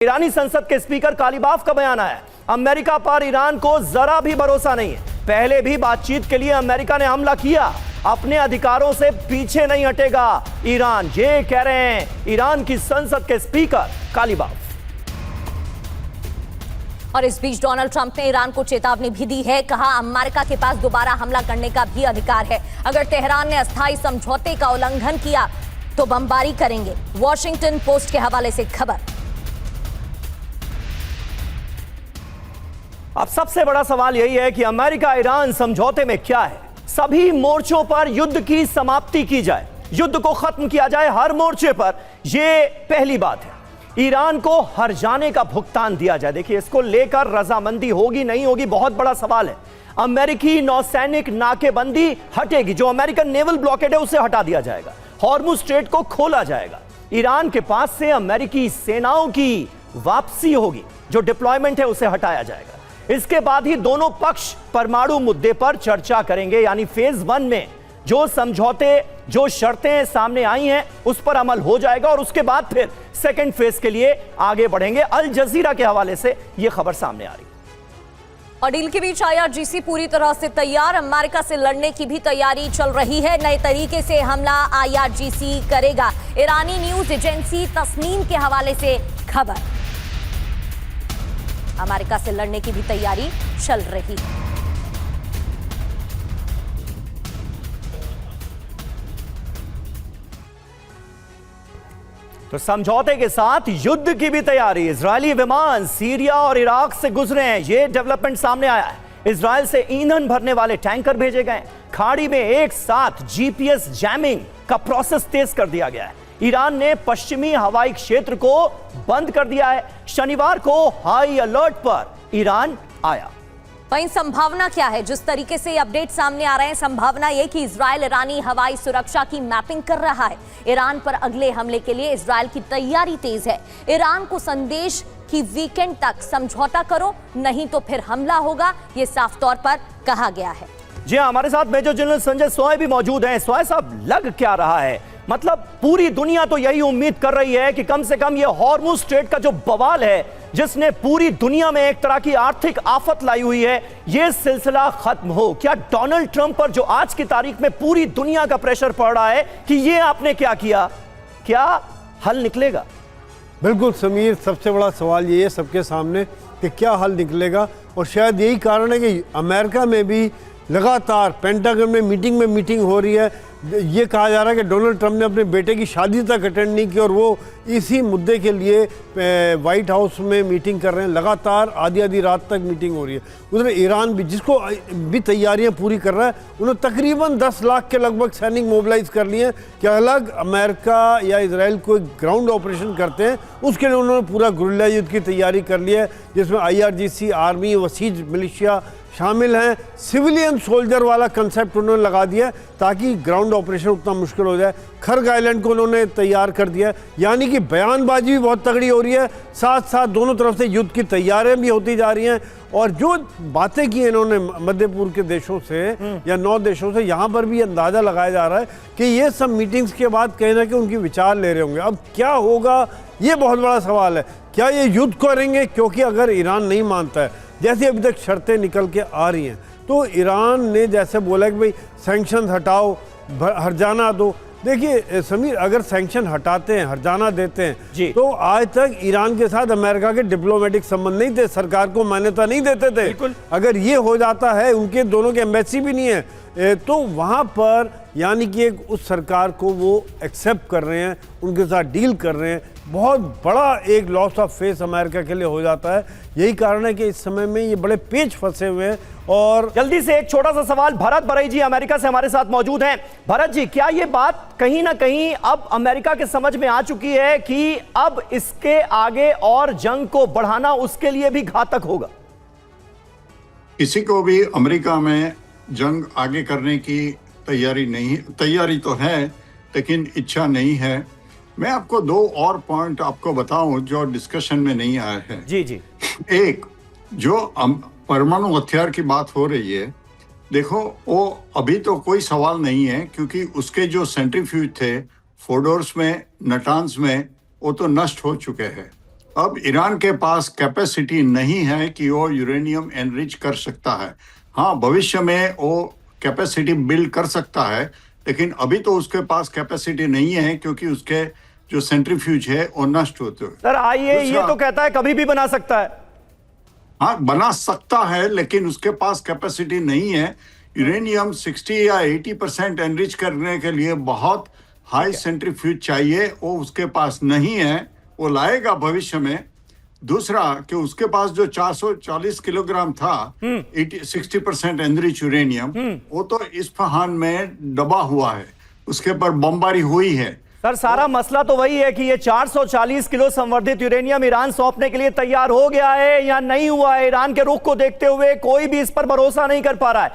ईरानी संसद के स्पीकर कालीबाफ का बयान आया है। अमेरिका पर ईरान को जरा भी भरोसा नहीं है। पहले भी बातचीत के लिए अमेरिका ने हमला किया, अपने अधिकारों से पीछे नहीं हटेगा ईरान, ये कह रहे हैं ईरान की संसद के स्पीकर कालीबाफ। और इस बीच डोनाल्ड ट्रंप ने ईरान को चेतावनी भी दी है। कहा, अमेरिका के पास दोबारा हमला करने का भी अधिकार है। अगर तेहरान ने अस्थायी समझौते का उल्लंघन किया तो बमबारी करेंगे। वॉशिंगटन पोस्ट के हवाले से खबर। अब सबसे बड़ा सवाल यही है कि अमेरिका ईरान समझौते में क्या है। सभी मोर्चों पर युद्ध की समाप्ति की जाए, युद्ध को खत्म किया जाए हर मोर्चे पर, यह पहली बात है। ईरान को हर जाने का भुगतान दिया जाए। देखिए, इसको लेकर रजामंदी होगी नहीं होगी बहुत बड़ा सवाल है। अमेरिकी नौसैनिक नाकेबंदी हटेगी, जो अमेरिकन नेवल ब्लॉकेड है उसे हटा दिया जाएगा, हॉर्मुज स्ट्रेट को खोला जाएगा, ईरान के पास से अमेरिकी सेनाओं की वापसी होगी, जो डिप्लॉयमेंट है उसे हटाया जाएगा। इसके बाद ही दोनों पक्ष परमाणु मुद्दे पर चर्चा करेंगे, यानी फेज 1 में जो समझौते, जो शर्तें सामने आई हैं उस पर अमल हो जाएगा और उसके बाद फिर सेकंड फेज के लिए आगे बढ़ेंगे। अल जजीरा के हवाले से यह खबर सामने आ रही है। और डील के बीच IRGC पूरी तरह से तैयार, अमेरिका से लड़ने की भी तैयारी चल रही है। नए तरीके से हमला IRGC करेगा। ईरानी न्यूज एजेंसी तस्नीम के हवाले से खबर। अमेरिका से लड़ने की भी तैयारी चल रही है। तो समझौते के साथ युद्ध की भी तैयारी। इजरायली विमान सीरिया और इराक से गुजरे हैं, यह डेवलपमेंट सामने आया है। इजरायल से ईंधन भरने वाले टैंकर भेजे गए। खाड़ी में एक साथ GPS जैमिंग का प्रोसेस तेज कर दिया गया है। ईरान ने पश्चिमी हवाई क्षेत्र को बंद कर दिया है। शनिवार को हाई अलर्ट पर ईरान आया। वहीं संभावना क्या है? जिस तरीके से अपडेट सामने आ रहे हैं, संभावना यह कि इजरायल ईरानी हवाई सुरक्षा की मैपिंग कर रहा है। ईरान पर अगले हमले के लिए इजरायल की तैयारी तेज है। ईरान को संदेश कि वीकेंड तक समझौता करो, नहीं तो फिर हमला होगा, यह साफ तौर पर कहा गया है। जी हाँ, हमारे साथ मेजर जनरल संजय सोय भी मौजूद हैं। सोय साहब, लग क्या रहा है? मतलब पूरी दुनिया तो यही उम्मीद कर रही है कि कम से कम ये हॉर्मुज स्ट्रेट का जो बवाल है, जिसने पूरी दुनिया में एक तरह की आर्थिक आफत लाई हुई है, यह सिलसिला खत्म हो। क्या डोनाल्ड ट्रंप पर जो आज की तारीख में पूरी दुनिया का प्रेशर पड़ रहा है कि ये आपने क्या किया, क्या हल निकलेगा? बिल्कुल समीर, सबसे बड़ा सवाल ये है सबके सामने कि क्या हल निकलेगा। और शायद यही कारण है कि अमेरिका में भी लगातार पेंटागन में मीटिंग हो रही है। ये कहा जा रहा है कि डोनाल्ड ट्रंप ने अपने बेटे की शादी तक अटेंड नहीं की और वो इसी मुद्दे के लिए वाइट हाउस में मीटिंग कर रहे हैं। लगातार आधी रात तक मीटिंग हो रही है। उधर ईरान भी, जिसको भी तैयारियां पूरी कर रहा है, उन्होंने तकरीबन 10 लाख के लगभग सैनिक मोबिलाइज कर लिए हैं कि अलग अमेरिका या इजराइल को ग्राउंड ऑपरेशन करते हैं, उसके लिए उन्होंने पूरा गुरिल्ला युद्ध की तैयारी कर लिया है, जिसमें IRGC, आर्मी, वसीज मिलिशिया शामिल हैं। सिविलियन सोल्जर वाला कंसेप्ट उन्होंने लगा दिया ताकि ग्राउंड ऑपरेशन उतना मुश्किल हो जाए। खर्ग आइलैंड को उन्होंने तैयार कर दिया, यानी कि बयानबाजी भी बहुत तगड़ी हो रही है, साथ साथ दोनों तरफ से युद्ध की तैयारियां भी होती जा रही हैं। और जो बातें की इन्होंने मध्य पूर्व के देशों से या 9 देशों से, यहाँ पर भी अंदाज़ा लगाया जा रहा है कि ये सब मीटिंग्स के बाद कहीं ना कहीं उनकी विचार ले रहे होंगे। अब क्या होगा, ये बहुत बड़ा सवाल है। क्या ये युद्ध करेंगे? क्योंकि अगर ईरान नहीं मानता है, जैसे अभी तक शर्तें निकल के आ रही हैं, तो ईरान ने जैसे बोला कि भाई सैंक्शन हटाओ, हर्जाना दो। देखिए समीर, अगर सैंक्शन हटाते हैं, हर्जाना देते हैं, तो आज तक ईरान के साथ अमेरिका के डिप्लोमेटिक संबंध नहीं थे, सरकार को मान्यता नहीं देते थे। अगर ये हो जाता है, उनके दोनों के एम्बेसी भी नहीं है, तो वहाँ पर यानी कि उस सरकार को वो एक्सेप्ट कर रहे हैं, उनके साथ डील कर रहे हैं। बहुत बड़ा एक लॉस ऑफ फेस अमेरिका के लिए हो जाता है। यही कारण है कि इस समय में ये बड़े पेच फंसे हुए हैं। और जल्दी से एक छोटा सा सवाल, भरत बरई जी अमेरिका से हमारे साथ मौजूद हैं। भरत जी, क्या ये बात कहीं ना कहीं अब अमेरिका के समझ में आ चुकी है कि अब इसके आगे और जंग को बढ़ाना उसके लिए भी घातक होगा? किसी को भी अमेरिका में जंग आगे करने की तैयारी तो है, लेकिन इच्छा नहीं है। मैं आपको 2 और पॉइंट आपको बताऊं जो डिस्कशन में नहीं आया है। जी। एक, जो परमाणु हथियार की बात हो रही है, देखो वो अभी तो कोई सवाल नहीं है, क्योंकि उसके जो सेंट्रीफ्यूज थे फोर्डोर्स में, नटान्स में, वो तो नष्ट हो चुके हैं। अब ईरान के पास कैपेसिटी नहीं है कि वो यूरेनियम एनरिच कर सकता है। हाँ, भविष्य में वो कैपेसिटी बिल्ड कर सकता है, लेकिन अभी तो उसके पास कैपेसिटी नहीं है क्योंकि उसके जो सेंट्रीफ्यूज है वो नष्ट होते हुए। सर आइए, ये तो कहता है कभी भी बना सकता है। हाँ, बना सकता है, लेकिन उसके पास कैपेसिटी नहीं है। यूरेनियम 60 या 80% एनरिच करने के लिए बहुत हाई सेंट्रीफ्यूज चाहिए, वो उसके पास नहीं है। वो लाएगा भविष्य में। दूसरा कि उसके पास जो 440 किलोग्राम था 60% एनरिच यूरेनियम, वो तो इस्फहान में दबा हुआ है, उसके पर बमबारी हुई है। सर सारा मसला तो वही है कि ये 440 किलो संवर्धित यूरेनियम ईरान सौंपने के लिए तैयार हो गया है या नहीं हुआ है। ईरान के रुख को देखते हुए कोई भी इस पर भरोसा नहीं कर पा रहा है।